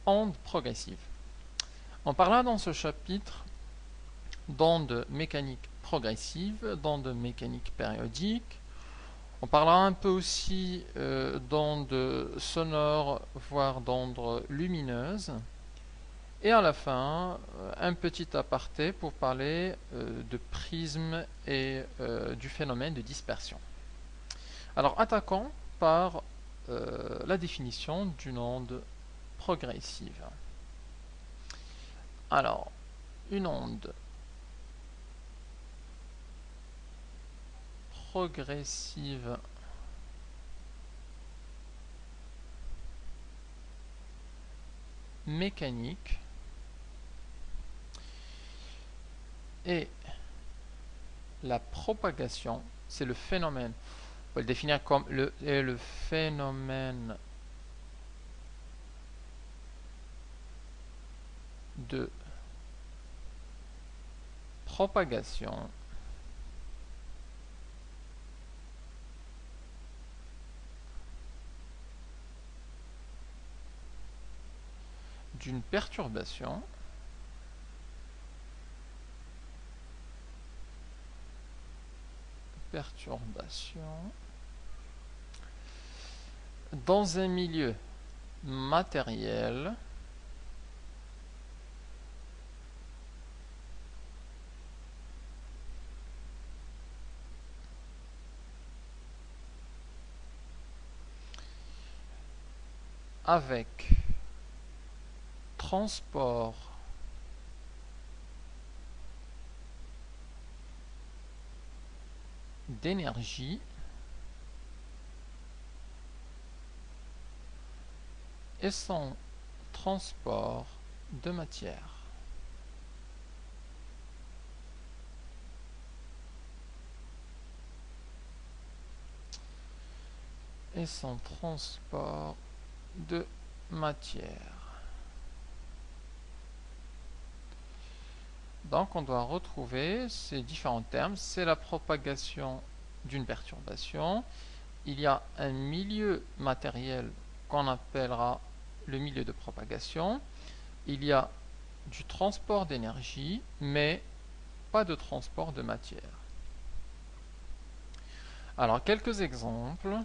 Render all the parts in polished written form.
onde progressive. On parlera dans ce chapitre d'ondes mécaniques progressives, d'ondes mécaniques périodiques. On parlera un peu aussi d'ondes sonores, voire d'ondes lumineuses. Et à la fin, un petit aparté pour parler de prisme et du phénomène de dispersion. Alors attaquons par la définition d'une onde progressive. Alors, une onde progressive mécanique et la propagation, c'est le phénomène, on peut le définir comme le phénomène de propagation d'une perturbation dans un milieu matériel avec transport d'énergie et sans transport de matière. Et sans transport de matière. Donc on doit retrouver ces différents termes. C'est la propagation d'une perturbation. Il y a un milieu matériel qu'on appellera le milieu de propagation. Il y a du transport d'énergie, mais pas de transport de matière. Alors, quelques exemples.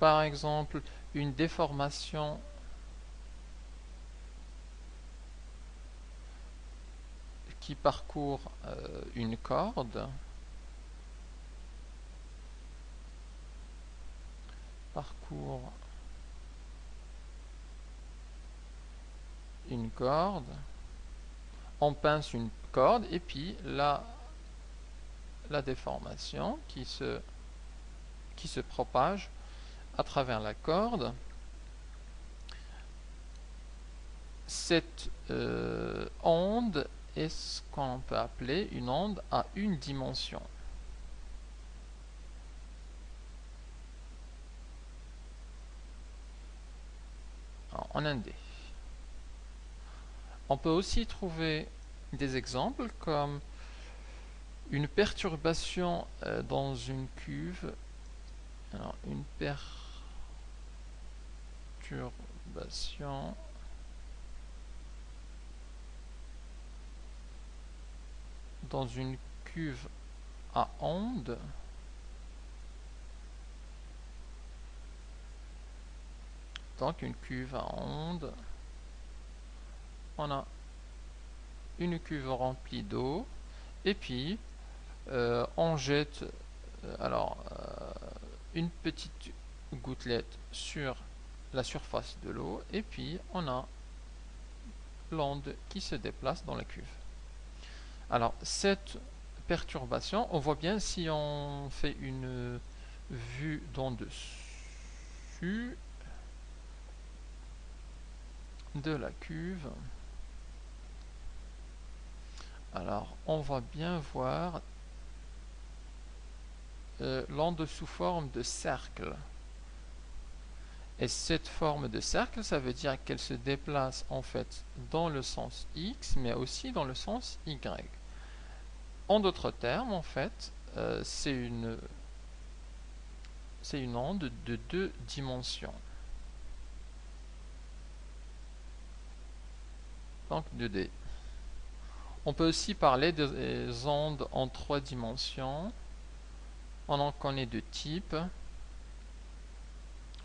Par exemple, une déformation qui parcourt une corde. Parcourt une corde. On pince une corde et puis la déformation qui se propage à travers la corde. Cette onde est ce qu'on peut appeler une onde à une dimension. Alors, en indé. On peut aussi trouver des exemples comme une perturbation dans une cuve. Alors, une perturbation dans une cuve à onde donc une cuve à onde, on a une cuve remplie d'eau et puis on jette une petite gouttelette sur la surface de l'eau et puis on a l'onde qui se déplace dans la cuve. Alors cette perturbation, on voit bien si on fait une vue d'en dessus de la cuve. Alors on va bien voir l'onde sous forme de cercle. Et cette forme de cercle, ça veut dire qu'elle se déplace en fait dans le sens X, mais aussi dans le sens Y. En d'autres termes, en fait, c'est une c'est une onde de 2 dimensions. Donc 2D. On peut aussi parler des ondes en 3 dimensions. On en connaît 2 types.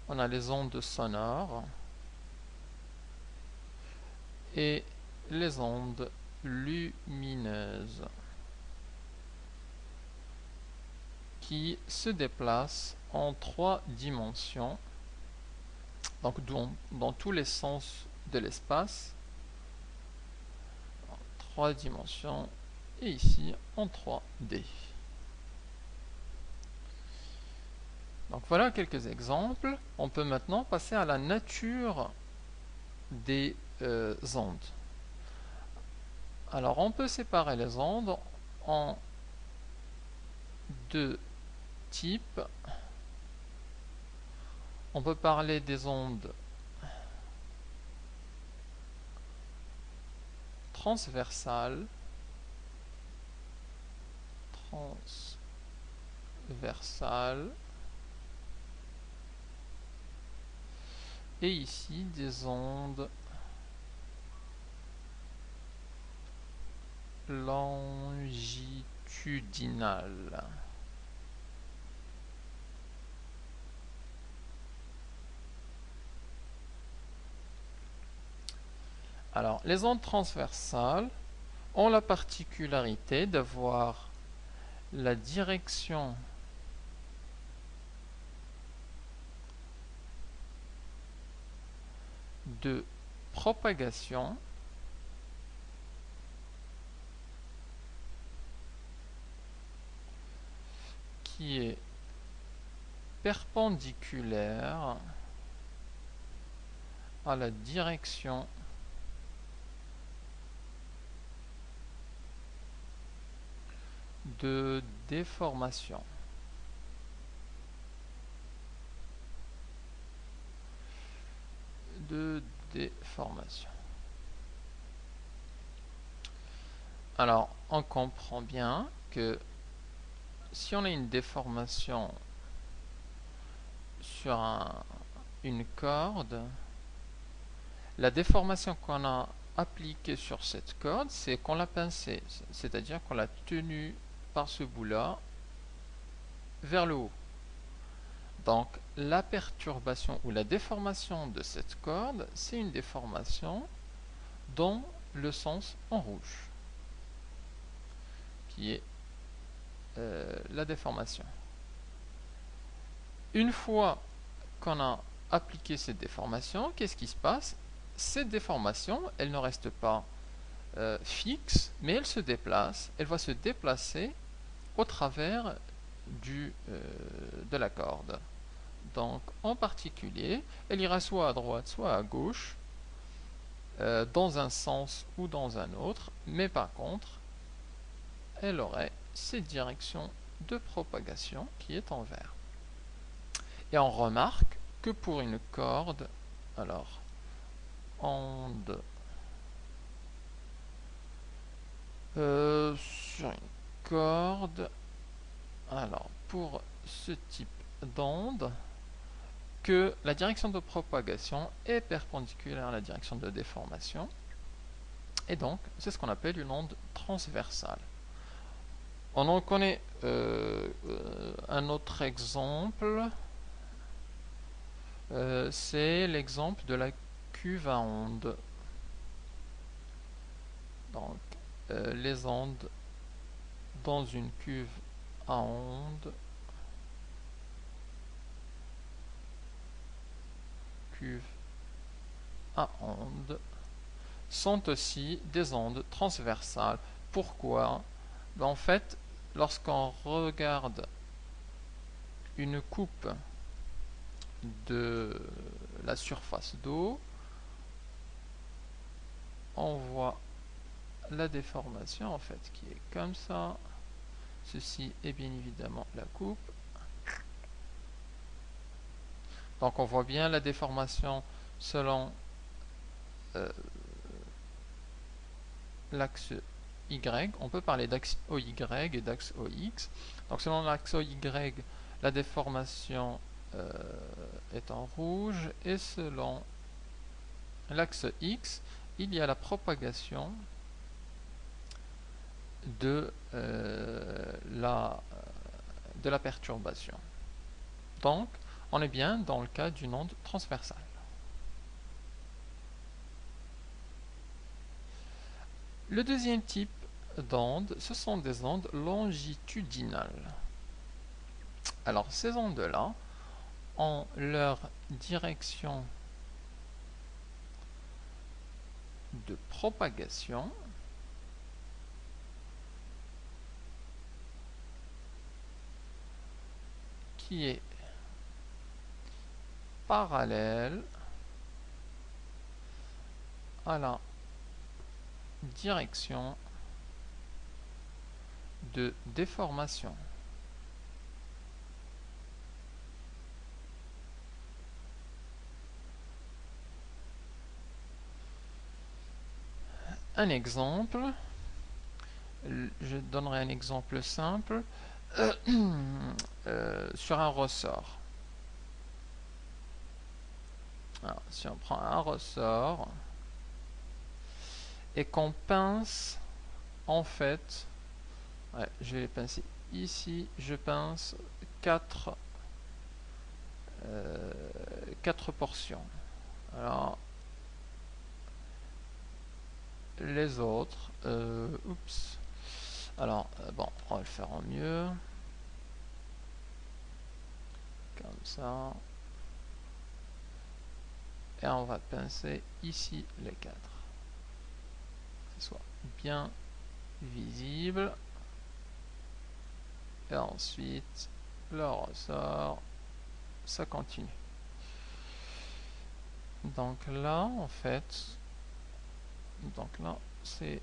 On a les ondes sonores et les ondes lumineuses qui se déplacent en 3 dimensions, donc dans tous les sens de l'espace, en 3 dimensions, et ici en 3D. Donc voilà quelques exemples. On peut maintenant passer à la nature des ondes. Alors on peut séparer les ondes en 2 types. On peut parler des ondes transversales, et ici des ondes longitudinales. Alors, les ondes transversales ont la particularité d'avoir la direction de propagation qui est perpendiculaire à la direction de déformation. Alors, on comprend bien que si on a une déformation sur une corde, la déformation qu'on a appliquée sur cette corde, c'est qu'on l'a pincée, c'est-à-dire qu'on l'a tenue par ce bout-là vers le haut. Donc la perturbation ou la déformation de cette corde, c'est une déformation dans le sens en rouge, qui est la déformation. Une fois qu'on a appliqué cette déformation, qu'est-ce qui se passe? Cette déformation, elle ne reste pas fixe, mais elle se déplace. Elle va se déplacer au travers de la corde. Donc, en particulier, elle ira soit à droite, soit à gauche, dans un sens ou dans un autre, mais par contre, elle aurait cette direction de propagation qui est en vert. Et on remarque que pour une corde, alors, onde sur une corde, alors pour ce type d'onde, que la direction de propagation est perpendiculaire à la direction de déformation, et donc c'est ce qu'on appelle une onde transversale. On en connaît un autre exemple, c'est l'exemple de la cuve à ondes. Donc les ondes dans une cuve à ondes, sont aussi des ondes transversales. Pourquoi? En fait, lorsqu'on regarde une coupe de la surface d'eau, on voit la déformation en fait qui est comme ça. Ceci est bien évidemment la coupe. Donc on voit bien la déformation selon l'axe Y. On peut parler d'axe OY et d'axe OX. Donc selon l'axe OY, la déformation est en rouge, et selon l'axe X, il y a la propagation de la perturbation. Donc, on est bien dans le cas d'une onde transversale. Le deuxième type d'ondes, ce sont des ondes longitudinales. Alors, ces ondes-là ont leur direction de propagation qui est parallèle à la direction de déformation. Un exemple, je donnerai un exemple simple sur un ressort. Alors, si on prend un ressort et qu'on pince, en fait, je vais les pincer ici, je pince quatre portions. Alors, les autres, oups. Alors, bon, on va le faire en mieux. Comme ça. Et on va pincer ici les quatre. Que ce soit bien visible. Et ensuite, le ressort, ça continue. Donc là, en fait, c'est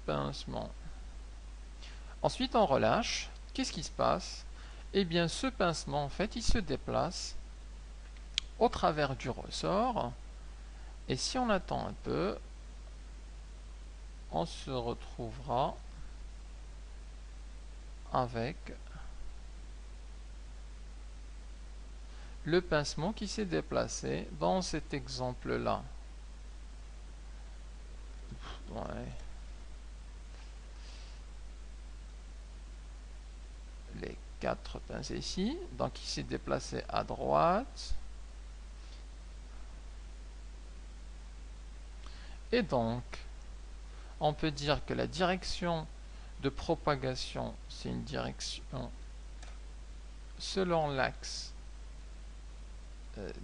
pincement. Ensuite, on relâche. Qu'est-ce qui se passe? Eh bien, ce pincement, en fait, il se déplace au travers du ressort. Et si on attend un peu, on se retrouvera avec le pincement qui s'est déplacé dans cet exemple-là. Ouais. Les quatre pinces ici, donc il s'est déplacé à droite. Et donc, on peut dire que la direction de propagation, c'est une direction selon l'axe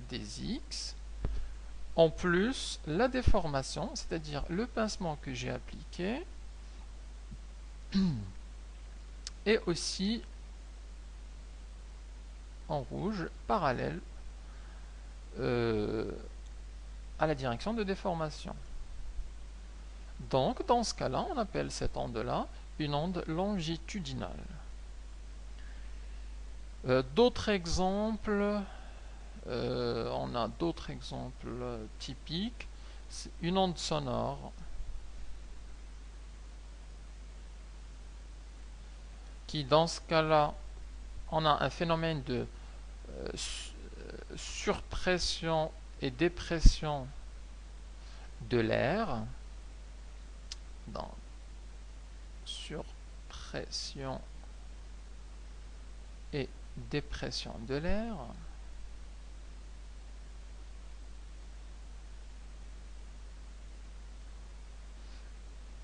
des X, en plus la déformation, c'est-à-dire le pincement que j'ai appliqué, est aussi en rouge, parallèle à la direction de déformation. Donc, dans ce cas-là, on appelle cette onde-là une onde longitudinale. D'autres exemples, on a d'autres exemples typiques. C'est une onde sonore qui, dans ce cas-là, on a un phénomène de surpression et dépression de l'air. Donc, surpression et dépression de l'air.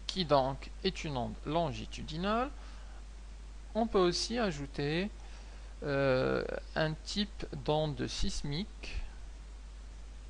Qui donc est une onde longitudinale. On peut aussi ajouter un type d'onde sismique